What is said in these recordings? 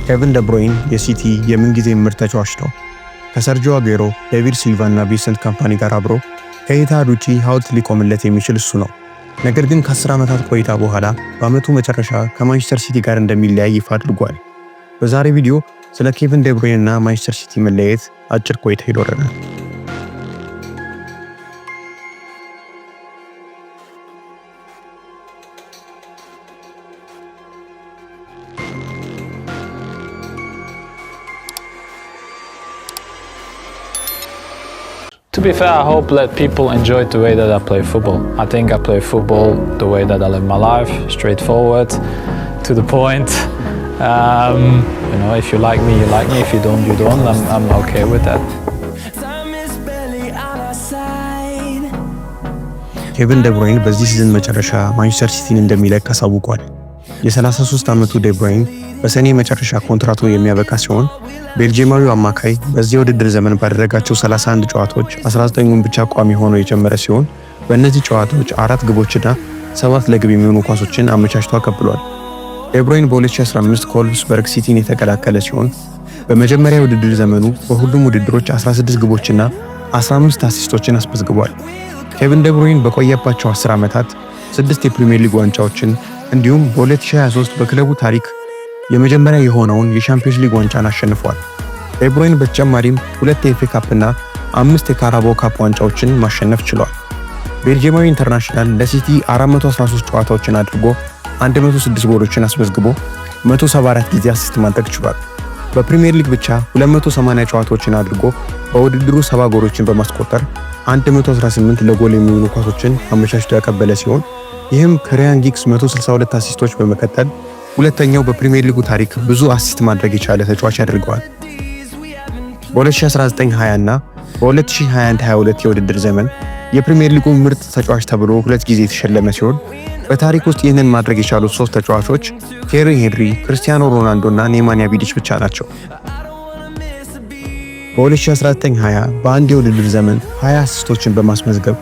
ኬቪን ደብሮይን የሲቲ የምንጊዜ ምርጥ ተጫዋች ነው። ከሰርጂዮ አጉዌሮ፣ ዴቪድ ሲልቫ እና ቪንሰንት ካምፓኒ ጋር አብሮ ከኢታድ ውጪ ሐውልት ሊቆምለት የሚችል እሱ ነው። ነገር ግን ከ10 ዓመታት ቆይታ በኋላ በዓመቱ መጨረሻ ከማንቸስተር ሲቲ ጋር እንደሚለያይ ይፋ አድርጓል። በዛሬ ቪዲዮ ስለ ኬቪን ደብሮይን እና ማንቸስተር ሲቲ መለያየት አጭር ቆይታ ይኖረናል። To be fair, I hope that people enjoy the way that I play football. I think I play football the way that I live my life, straightforward, to the point. If you like me, you like me. If you don't, you don't. I'm okay with that. ኬቪን ደብሮይን በዚህ ሲዝን መጨረሻ ማንቸስተር ሲቲን እንደሚለቅ አሳውቋል። የ33 ዓመቱ ደብሮይን በሰኔ መጨረሻ ኮንትራቱ የሚያበቃ ሲሆን ቤልጂየማዊው አማካይ በዚህ ውድድር ዘመን ባደረጋቸው 31 ጨዋታዎች 19ን ብቻ ቋሚ ሆኖ የጀመረ ሲሆን በእነዚህ ጨዋታዎች 4 ግቦችና 7 ለግብ የሚሆኑ ኳሶችን አመቻችቶ አቀብሏል። ደብሮይን በ2015 ከወልፍስበርግ ሲቲን የተቀላቀለ ሲሆን በመጀመሪያ ውድድር ዘመኑ በሁሉም ውድድሮች 16 ግቦችና 15 አሲስቶችን አስመዝግቧል። ኬቪን ደብሮይን በቆየባቸው 10 ዓመታት 6 የፕሪሚየር ሊግ ዋንጫዎችን እንዲሁም በ2023 በክለቡ ታሪክ የመጀመሪያ የሆነውን የሻምፒዮንስ ሊግ ዋንጫን አሸንፏል። ደብሮይን በተጨማሪም 2 የኤፍኤ ካፕ እና 5 የካራባኦ ካፕ ዋንጫዎችን ማሸነፍ ችሏል። ቤልጂየማዊ ኢንተርናሽናል ለሲቲ 413 ጨዋታዎችን አድርጎ 106 ጎሎችን አስመዝግቦ 174 ጊዜ አሲስት ማድረግ ችሏል። በፕሪሚየር ሊግ ብቻ 280 ጨዋታዎችን አድርጎ በውድድሩ 70 ጎሎችን በማስቆጠር 118 ለጎል የሚሆኑ ኳሶችን አመቻችቶ ያቀበለ ሲሆን ይህም ከሪያን ጊግስ 162 አሲስቶች በመከተል ሁለተኛው በፕሪሚየር ሊጉ ታሪክ ብዙ አሲስት ማድረግ የቻለ ተጫዋች ያደርገዋል። በ2019-20 እና በ2021-22 የውድድር ዘመን የፕሪሚየር ሊጉ ምርጥ ተጫዋች ተብሎ 2 ጊዜ የተሸለመ ሲሆን በታሪክ ውስጥ ይህንን ማድረግ የቻሉት 3 ተጫዋቾች ቴሪ ሄንሪ፣ ክርስቲያኖ ሮናልዶ እና ኔማንያ ቪዲች ብቻ ናቸው። በ2019-20 በአንድ የውድድር ዘመን 20 አሲስቶችን በማስመዝገብ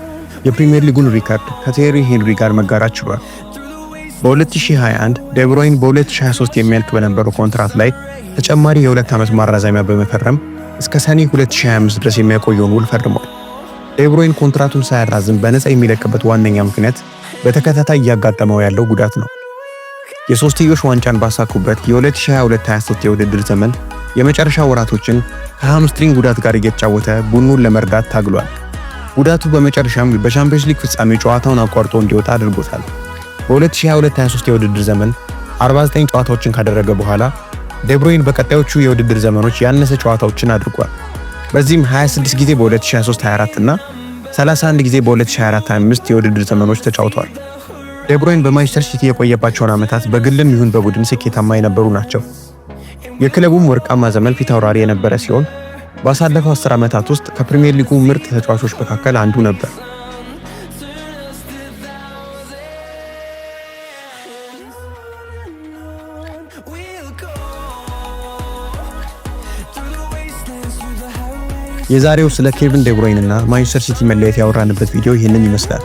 የፕሪሚየር ሊጉን ሪካርድ ከቴሪ ሄንሪ ጋር መጋራት ችሏል። በ2021 ደብሮይን በ2023 የሚያልቅ በነበረው ኮንትራት ላይ ተጨማሪ የ2 ዓመት ማራዘሚያ በመፈረም እስከ ሰኔ 2025 ድረስ የሚያቆየውን ውል ፈርሟል። ደብሮይን ኮንትራቱን ሳያራዝም በነፃ የሚለቅበት ዋነኛ ምክንያት በተከታታይ እያጋጠመው ያለው ጉዳት ነው። የሶስትዮሽ ዋንጫን ባሳኩበት የ2022-23 የውድድር ዘመን የመጨረሻ ወራቶችን ከሃምስትሪንግ ጉዳት ጋር እየተጫወተ ቡድኑን ለመርዳት ታግሏል። ጉዳቱ በመጨረሻም በቻምፒዮንስ ሊግ ፍጻሜ ጨዋታውን አቋርጦ እንዲወጣ አድርጎታል። በ2022-23 የውድድር ዘመን 49 ጨዋታዎችን ካደረገ በኋላ ደብሮይን በቀጣዮቹ የውድድር ዘመኖች ያነሰ ጨዋታዎችን አድርጓል። በዚህም 26 ጊዜ በ2023-24 እና 31 ጊዜ በ2024-25 የውድድር ዘመኖች ተጫውቷል። ደብሮይን በማንቸስተር ሲቲ የቆየባቸውን ዓመታት በግልም ይሁን በቡድን ስኬታማ የነበሩ ናቸው። የክለቡም ወርቃማ ዘመን ፊት አውራሪ የነበረ ሲሆን ባሳለፈው 10 ዓመታት ውስጥ ከፕሪሚየር ሊጉ ምርጥ ተጫዋቾች መካከል አንዱ ነበር። የዛሬው ስለ ኬቪን ደብሮይን እና ማንቸስተር ሲቲ መለያየት ያወራንበት ቪዲዮ ይህንን ይመስላል።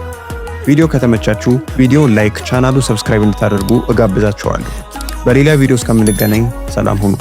ቪዲዮ ከተመቻችሁ ቪዲዮውን ላይክ፣ ቻናሉን ሰብስክራይብ እንድታደርጉ እጋብዛችኋለሁ። በሌላ ቪዲዮ እስከምንገናኝ ሰላም ሁኑ።